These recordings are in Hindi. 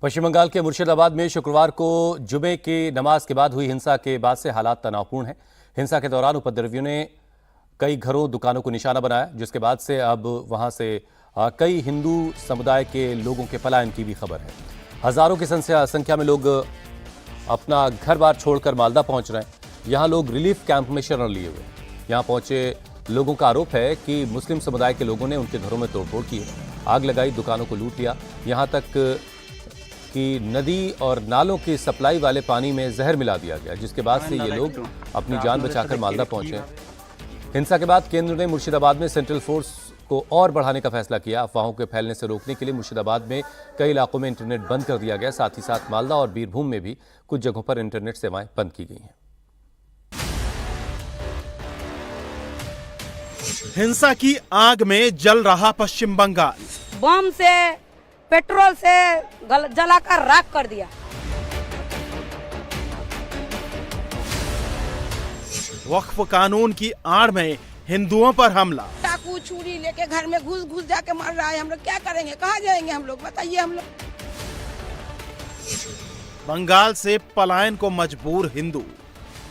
पश्चिम बंगाल के मुर्शिदाबाद में शुक्रवार को जुमे की नमाज के बाद हुई हिंसा के बाद से हालात तनावपूर्ण हैं। हिंसा के दौरान उपद्रवियों ने कई घरों, दुकानों को निशाना बनाया, जिसके बाद से अब वहां से कई हिंदू समुदाय के लोगों के पलायन की भी खबर है। हजारों की संख्या में लोग अपना घर बार छोड़कर मालदा पहुंच रहे हैं। यहां लोग रिलीफ कैंप में शरण लिए हुए हैं। यहां पहुंचे लोगों का आरोप है कि मुस्लिम समुदाय के लोगों ने उनके घरों में तोड़फोड़ की है, आग लगाई, दुकानों को लूट लिया। यहां तक कि नदी और नालों की सप्लाई वाले पानी में जहर मिला दिया गया, जिसके बाद से ये लोग अपनी जान बचाकर मालदा पहुंचे। हिंसा के बाद केंद्र ने मुर्शिदाबाद में सेंट्रल फोर्स को और बढ़ाने का फैसला किया। अफवाहों के फैलने से रोकने के लिए मुर्शिदाबाद में कई इलाकों में इंटरनेट बंद कर दिया गया। साथ ही साथ मालदा और बीरभूम में भी कुछ जगहों पर इंटरनेट सेवाएं बंद की गई हैं। हिंसा की आग में जल रहा पश्चिम बंगाल। बम से, पेट्रोल से जलाकर राख कर दिया। वक्फ कानून की आड़ में हिंदुओं पर हमला। चाकू छुरी लेके घर में घुस जाके मार रहा है। हम लोग क्या करेंगे, कहाँ जाएंगे हम लोग, बताइए। हम लोग बंगाल से पलायन को मजबूर हिंदू।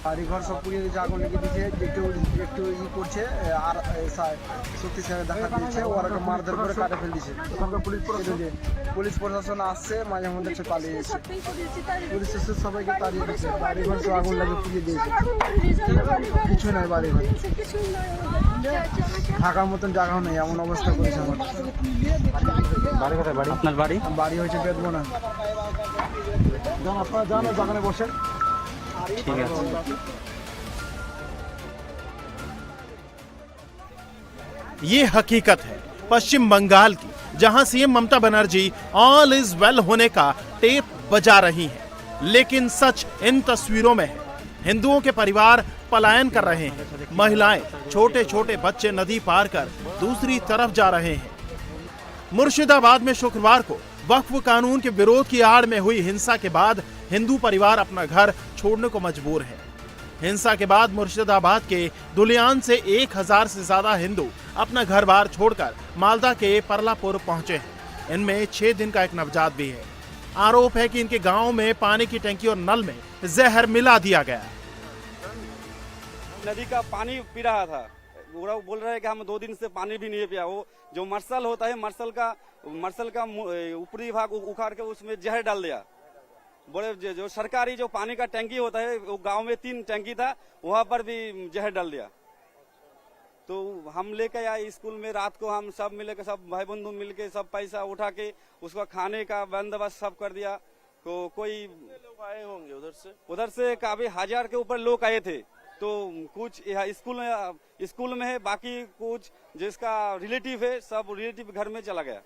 বাড়ি ঘর সব পুড়িয়ে দিয়েছে, আগুন লেগে দিয়েছে, একটু ই করছে আর শক্তিশালী দেখা দিয়েছে, ওরা মারধর করে কাটে ফেল দিয়েছে। পুলিশ প্রশাসন আসছে, মাঝে মধ্যে সে পালিয়ে গেছে। পুলিশ এসে সবাইকে তাড়িয়ে দিয়েছে। বাড়ি ঘর সব আগুন লাগিয়ে পুড়িয়ে দিয়েছে, কিছু নাই বাড়ি ঘর, থাকার মতন জায়গা নেই, এমন অবস্থা করেছে আমার। বাড়ি কোথায়? বাড়ি আপনার বাড়ি হয়েছে বেদবনা। যান আপনারা যান, বাগানে বসেন। ये हकीकत है पश्चिम बंगाल की, जहां CM Mamata Banerjee all is well होने का टेप बजा रही हैं। लेकिन सच इन तस्वीरों में है। हिंदुओं के परिवार पलायन कर रहे हैं। महिलाएं, छोटे छोटे बच्चे नदी पार कर दूसरी तरफ जा रहे हैं। मुर्शिदाबाद में शुक्रवार को वक्फ कानून के विरोध की आड़ में हुई हिंसा के बाद हिंदू परिवार अपना घर छोड़ने को मजबूर है। हिंसा के बाद मुर्शिदाबाद के दुलियान से 1000 से ज्यादा हिंदू अपना घर बार छोड़कर मालदा के परलापुर पहुंचे हैं। इनमें 6 दिन का एक नवजात भी है। आरोप है कि इनके गांव में पानी की टंकी और नल में जहर मिला दिया गया। नदी का पानी पी रहा था, वो बोल रहे हैं कि हम 2 दिन से पानी भी नहीं पिया। वो जो मरसल होता है, मरसल का ऊपरी भाग उखाड़ के उसमें जहर डाल दिया। बोले जो सरकारी जो पानी का टंकी होता है, वो गांव में 3 टंकी था, वहां पर भी जहर डाल दिया। तो हम लेके आए स्कूल में, रात को हम सब मिलके, सब भाई बंधु मिलके सब पैसा उठा के उसका खाने का बंदोबस्त सब कर दिया। तो कोई लोग आए होंगे उधर से काफी 1000 के ऊपर लोग आए थे। तो कुछ स्कूल में है, बाकी कुछ जिसका रिलेटिव है, सब रिलेटिव घर में चला गया।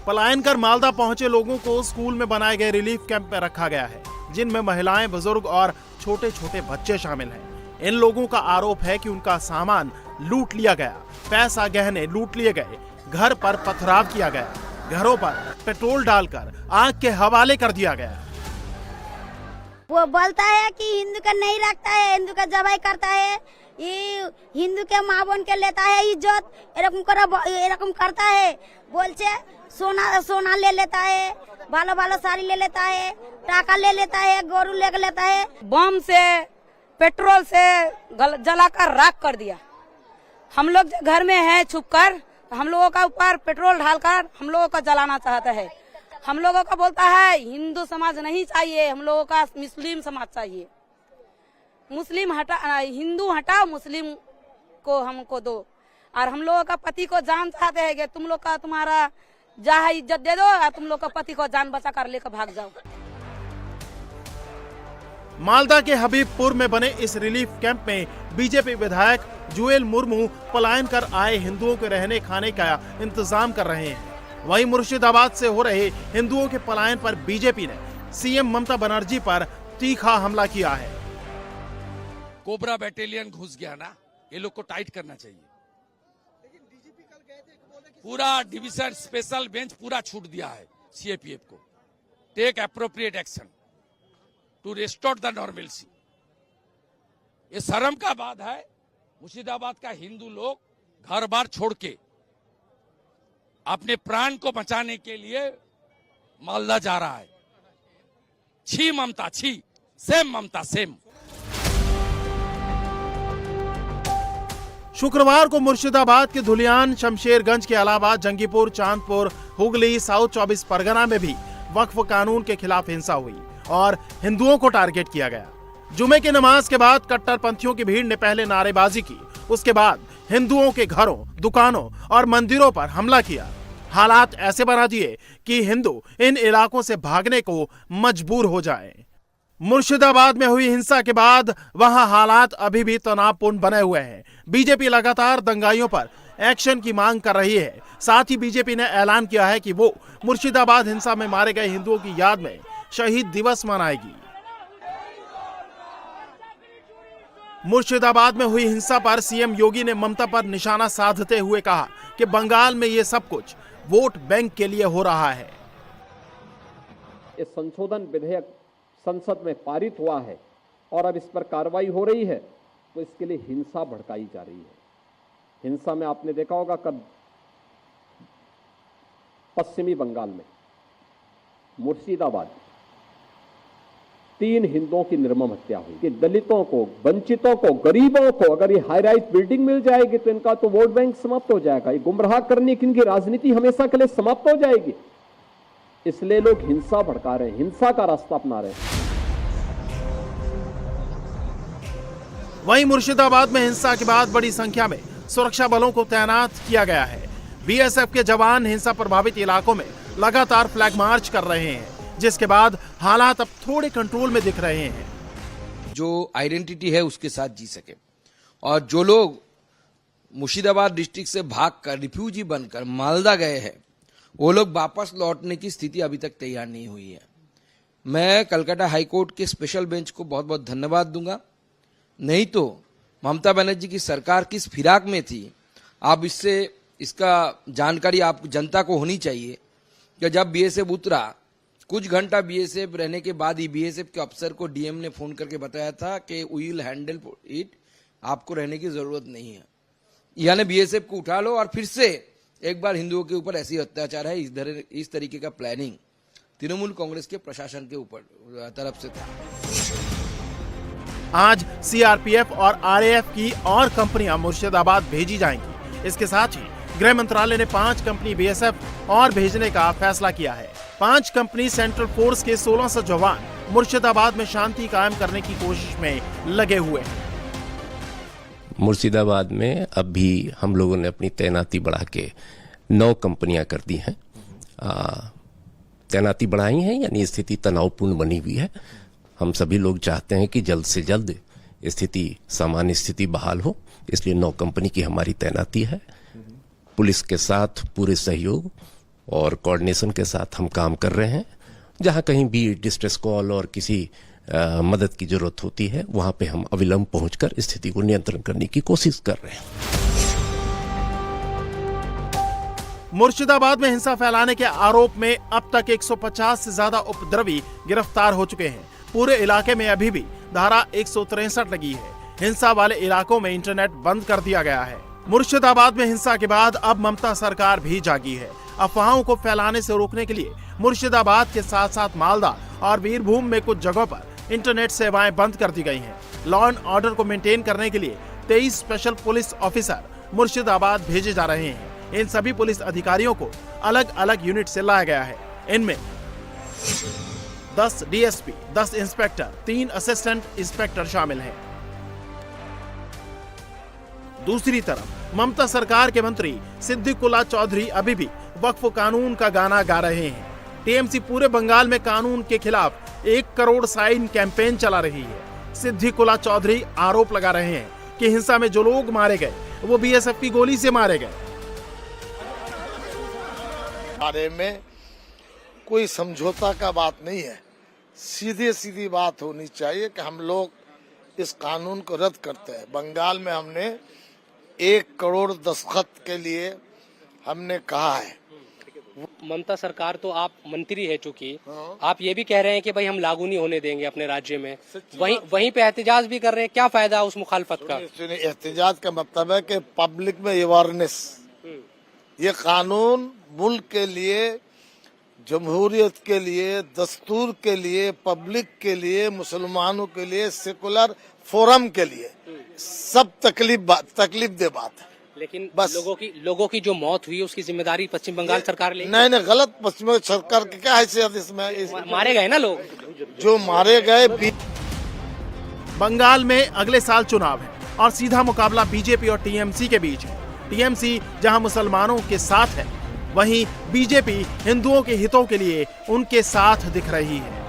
पलायन कर मालदा पहुंचे लोगों को स्कूल में बनाए गए रिलीफ कैंप में रखा गया है, जिनमें महिलाएं, बुजुर्ग और छोटे छोटे बच्चे शामिल हैं। इन लोगों का आरोप है कि उनका सामान लूट लिया गया, पैसा गहने लूट लिए गए, घर पर पथराव किया गया, घरों पर पेट्रोल डालकर आग के हवाले कर दिया गया। वो बोलता है कि हिंदू का नहीं रखता है, हिंदू का जबाई करता है, ये हिंदू के माँ बहन के लेता है इज्जत, एरकम करता है। बोलছে सोना ले लेता है, भालो साड़ी ले लेता है, टाका ले लेता है, गोरू ले लेता है। बम से, पेट्रोल से जलाकर राख कर दिया। हम लोग जो घर में है छुपकर, हम लोगों का ऊपर पेट्रोल डालकर हम लोगों को जलाना चाहता है। हम लोगों का बोलता है हिंदू समाज नहीं चाहिए, हम लोगों का मुस्लिम समाज चाहिए। हिंदू हटाओ, मुस्लिम को हमको दो। और हम लोगों का पति को जान चाहते हैं कि तुम लोग का तुम्हारा जहाँ इज्जत दे दो, और तुम लोग का पति को जान बचा कर लेकर भाग जाओ। मालदा के हबीबपुर में बने इस रिलीफ कैंप में बीजेपी विधायक जुएल मुर्मू पलायन कर आए हिंदुओं के रहने खाने का इंतजाम कर रहे हैं। वहीं मुर्शिदाबाद से हो रहे हिंदुओं के पलायन पर बीजेपी ने सीएम ममता बनर्जी पर तीखा हमला किया है। कोबरा बैटालियन घुस गया ना, ये लोग को टाइट करना चाहिए। पूरा डिवीजन स्पेशल बेंच पूरा छूट दिया है सीएपीएफ को। Take appropriate action to restore the normalcy. ये शर्म का बात है, मुर्शिदाबाद का हिंदू लोग घर बार छोड़ के अपने प्राण को बचाने के लिए मालदा जा रहा है। छी ममता, छी, सेम ममता, सेम। शुक्रवार को मुर्शिदाबाद के धुलियान, शमशेरगंज के अलावा जंगीपुर, चांदपुर, हुगली, साउथ 24 परगना में भी वक्फ कानून के खिलाफ हिंसा हुई और हिंदुओं को टारगेट किया गया। जुमे की नमाज के बाद कट्टरपंथियों की भीड़ ने पहले नारेबाजी की, उसके बाद हिंदुओं के घरों, दुकानों और मंदिरों पर हमला किया। हालात ऐसे बना दिए कि हिंदू इन इलाकों से भागने को मजबूर हो जाएं। मुर्शिदाबाद में हुई हिंसा के बाद वहां हालात अभी भी तनावपूर्ण बने हुए हैं। बीजेपी लगातार दंगाइयों पर एक्शन की मांग कर रही है। साथ ही बीजेपी ने ऐलान किया है कि वो मुर्शिदाबाद हिंसा में मारे गए हिंदुओं की याद में शहीद दिवस मनाएगी। मुर्शिदाबाद में हुई हिंसा पर सीएम योगी ने ममता पर निशाना साधते हुए कहा कि बंगाल में ये सब कुछ वोट बैंक के लिए हो रहा है। इस संशोधन विधेयक संसद में पारित हुआ है और अब इस पर कार्रवाई हो रही है, तो इसके लिए हिंसा भड़काई जा रही है। हिंसा में आपने देखा होगा कब पश्चिमी बंगाल में मुर्शिदाबाद 3 हिंदुओं की निर्मम हत्या हुई कि दलितों को, वंचितों को, गरीबों को अगर ये हाई राइज बिल्डिंग मिल जाएगी तो इनका तो वोट बैंक समाप्त हो जाएगा। ये गुमराह करने की इनकी राजनीति हमेशा के लिए समाप्त हो जाएगी। इसलिए लोग हिंसा भड़का रहे हैं, हिंसा का रास्ता अपना रहे हैं। वहीं मुर्शिदाबाद में हिंसा के बाद बड़ी संख्या में सुरक्षा बलों को तैनात किया गया है। बीएसएफ के जवान हिंसा प्रभावित इलाकों में लगातार फ्लैग मार्च कर रहे हैं, जिसके बाद हालात अब थोड़े कंट्रोल में दिख रहे हैं। जो आइडेंटिटी है उसके साथ जी सके, और जो लोग मुर्शिदाबाद डिस्ट्रिक्ट से भागकर रिफ्यूजी बनकर मालदा गए हैं, वो लोग वापस लौटने की स्थिति अभी तक तैयार नहीं हुई है। मैं कलकत्ता हाईकोर्ट के स्पेशल बेंच को बहुत बहुत धन्यवाद दूंगा। नहीं तो ममता बनर्जी की सरकार किस फिराक में थी, आप इसका जानकारी आप जनता को होनी चाहिए कि जब बीएसएफ उतरा, कुछ घंटा बीएसएफ रहने के बाद ही बीएसएफ के अफसर को डीएम ने फोन करके बताया था कि वी विल हैंडल इट, आपको रहने की जरूरत नहीं है, यानी बीएसएफ को उठा लो और फिर से एक बार हिंदुओं के ऊपर ऐसी अत्याचार है। इस तरीके का प्लानिंग तृणमूल कांग्रेस के प्रशासन के ऊपर तरफ से था। आज सीआरपीएफ और आरएएफ की और कंपनियां मुर्शिदाबाद भेजी जाएंगी। इसके साथ ही गृह मंत्रालय ने 5 कंपनी बीएसएफ और भेजने का फैसला किया है। 5 कंपनी सेंट्रल फोर्स के 1600 जवान मुर्शिदाबाद में शांति कायम करने की कोशिश में लगे हुए हैं। मुर्शिदाबाद में अब भी हम लोगों ने अपनी तैनाती बढ़ा के 9 कंपनियां कर दी हैं। तैनाती बढ़ाई है, यानी स्थिति तनावपूर्ण बनी हुई है। हम सभी लोग चाहते हैं कि जल्द से जल्द स्थिति सामान्य स्थिति बहाल हो, इसलिए 9 कंपनी की हमारी तैनाती है। पुलिस के साथ पूरे सहयोग और कोऑर्डिनेशन के साथ हम काम कर रहे हैं। जहां कहीं भी डिस्ट्रेस कॉल और किसी मदद की जरूरत होती है, वहां पे हम अविलंब पहुंचकर स्थिति को नियंत्रण करने की कोशिश कर रहे हैं। मुर्शिदाबाद में हिंसा फैलाने के आरोप में अब तक 150 से ज्यादा उपद्रवी गिरफ्तार हो चुके हैं। पूरे इलाके में अभी भी धारा 163 लगी है। हिंसा वाले इलाकों में इंटरनेट बंद कर दिया गया है। मुर्शिदाबाद में हिंसा के बाद अब ममता सरकार भी जागी है। अफवाहों को फैलाने से रोकने के लिए मुर्शिदाबाद के साथ साथ मालदा और बीरभूम में कुछ जगहों पर इंटरनेट सेवाएं बंद कर दी गई हैं। लॉ एंड ऑर्डर को मेंटेन करने के लिए 23 स्पेशल पुलिस ऑफिसर मुर्शिदाबाद भेजे जा रहे हैं। इन सभी पुलिस अधिकारियों को अलग अलग यूनिट से लाया गया है। इनमें 10 डीएसपी, 10 इंस्पेक्टर, 3 असिस्टेंट इंस्पेक्टर शामिल हैं। दूसरी तरफ ममता सरकार के मंत्री सिद्दीकुल्ला चौधरी अभी भी वक्फ कानून का गाना गा रहे हैं। टीएमसी पूरे बंगाल में कानून के खिलाफ 1 करोड़ साइन कैंपेन चला रही है। सिद्दीकुल्ला चौधरी आरोप लगा रहे हैं कि हिंसा में जो लोग मारे गए वो बीएसएफ की गोली से मारे गए। बारे में कोई समझौता का बात नहीं है, सीधी सीधी बात होनी चाहिए कि हम लोग इस कानून को रद्द करते हैं। बंगाल में हमने 1 करोड़ दस्तखत के लिए हमने कहा है। ममता सरकार तो आप मंत्री है, चूंकि आप ये भी कह रहे हैं कि भाई हम लागू नहीं होने देंगे अपने राज्य में, वहीं पे एहतजाज भी कर रहे हैं। क्या फायदा उस मुखालफत का? एहतजाज का मतलब है कि पब्लिक में अवेयरनेस। ये कानून मुल्क के लिए, जमहूरियत के लिए, दस्तूर के लिए, पब्लिक के लिए, मुसलमानों के लिए, सेकुलर फोरम के लिए सब तकलीफ दे बात है। लेकिन बस लोगों की जो मौत हुई उसकी जिम्मेदारी पश्चिम बंगाल सरकार ले। नहीं, गलत। पश्चिम बंगाल सरकार की क्या हैसियत इसमें? मारे गए ना लोग, जो मारे गए। बंगाल में अगले साल चुनाव है और सीधा मुकाबला बीजेपी और टीएमसी के बीच है। टीएमसी जहां मुसलमानों के साथ है, वहीं बीजेपी हिंदुओं के हितों के लिए उनके साथ दिख रही है।